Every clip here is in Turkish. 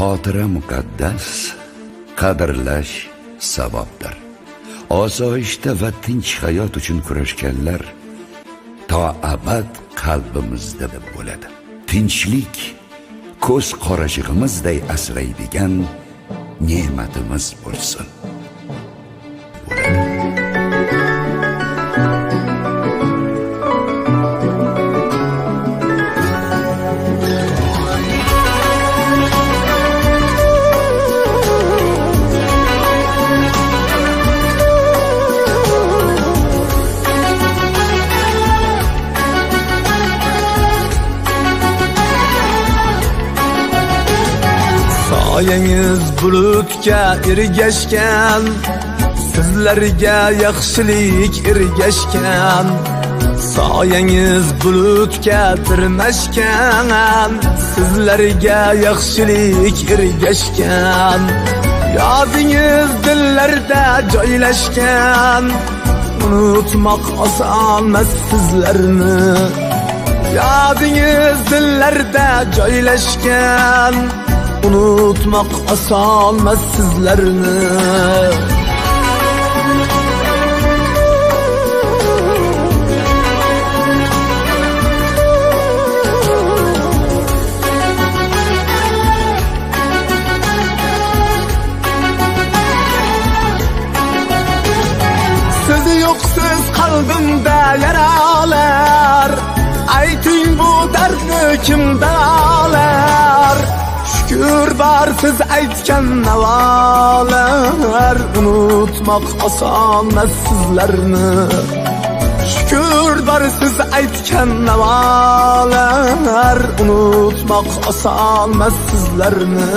Xotira muqaddas, qadrlash savobdir. Osoyishta va tinch hayot uchun kurashganlar to abad qalbimizda bo'ladi. Tinchlik ko'z qorachig'imizday asraydigan ne'matimiz bo'lsin. Soyangiz bulutga ergashgan, sizlarga yaxshilik ergashgan. Soyangiz bulutga tirmashgan, sizlarga yaxshilik ergashgan. Yodingiz dillarda joylashgan, unutmoq osonmas sizlarni. Yodingiz dillarda joylashgan, unutmoq osonmas sizlarni. Siz yo'qsiz qalbimda yaralar, ayting bu dardni kim davolar? Şükür var siz aytgan navolar, unutmoq osonmas sizlarni. Şükür var siz aytgan navolar, unutmoq osonmas sizlarni.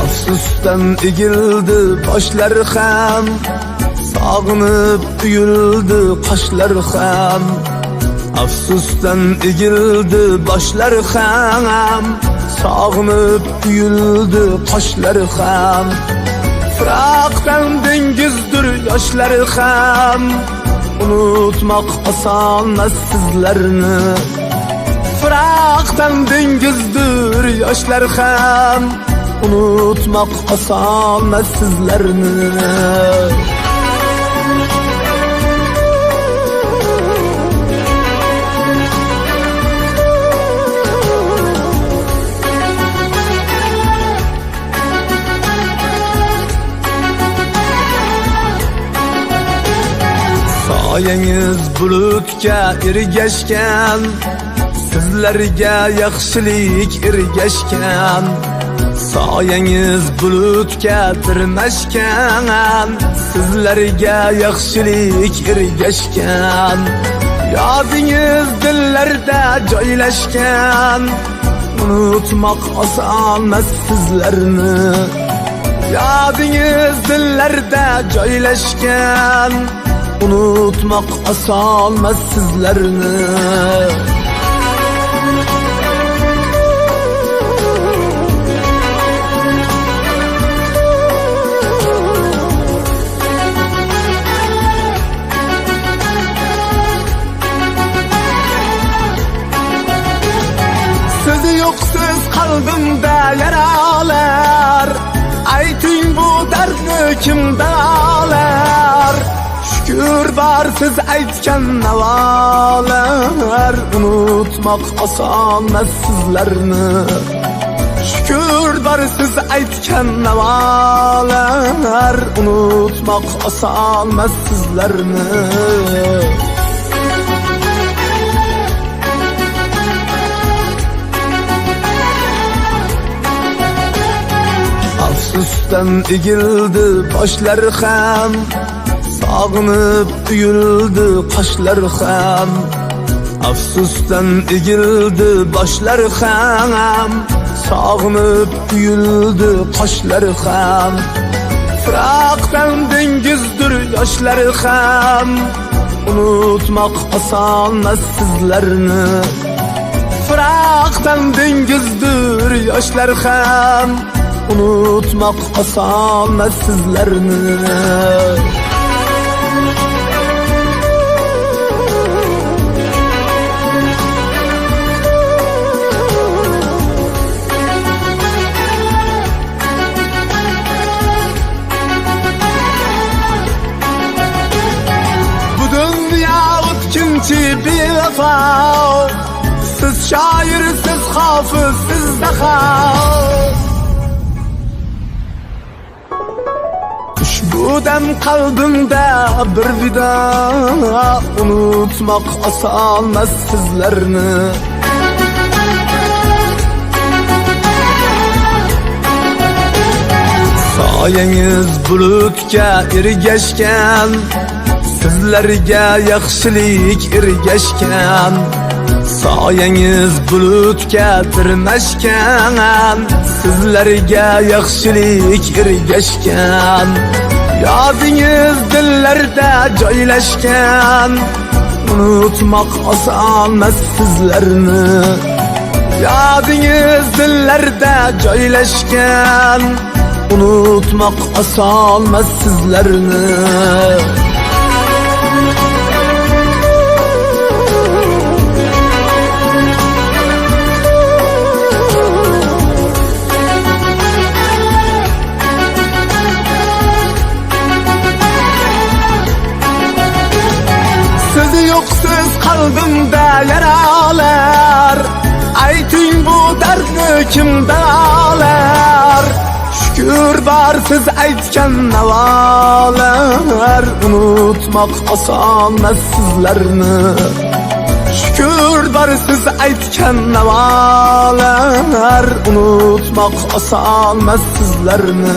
Afsusdan egildi boshlar ham, sog'inib uyuldi qoshlar ham. Afsusdan egildi boshlar ham, sog'inib uyuldi qoshlar ham. Firoqdan dengizdir yoshlar ham, unutmoq osonmas sizlarni. Firoqdan dengizdir yoshlar ham, unutmoq osonmas sizlarni. Soyangiz bulutga ergashgan, sizlarga yaxshilik ergashgan. Soyangiz bulutga tirmashgan, sizlarga yaxshilik ergashgan. Yodingiz dillarda joylashgan, unutmoq osonmas sizlarni. Yodingiz dillarda joylashgan, unutmoq osonmas sizlarni. Siz yo'qsiz qalbimda yaralar, ayting bu dardni kim davolar? Şükür var siz aytgan navolar, unutmoq osonmas sizlarni. Şükür var siz aytgan navolar, unutmoq osonmas sizlarni. Afsusdan egildi boshlar ham, sog'inib uyuldi qoshlar ham. Afsusdan egildi boshlar ham, sog'inib uyuldi qoshlar ham. Firoqdan dengizdir yoshlar ham, unutmoq osonmas sizlarni. Firoqdan dengizdir yoshlar ham, unutmoq osonmas sizlarni. yazgınçı bir vefa. Siz şair, siz hafız, siz daha. Ushbu dem kalbimde bir vida, unutmak asalmaz sizlerini. Soyangiz bulutga ergashgan, sizlarga yaxshilik ergashgan. Soyangiz bulutga tirmashgan, sizlarga yaxshilik ergashgan. Yodingiz dillarda joylashgan, unutmak oson sizlarni. Yodingiz dillarda joylashgan, unutmak oson sizlarni. Siz yoksiz kalbimde yaralar, ayting bu dardni kim davolar. Şükür bar siz aytgan navolar, unutmak oson sizlarni. Şükür bar siz aytgan navolar, unutmak oson sizlarni.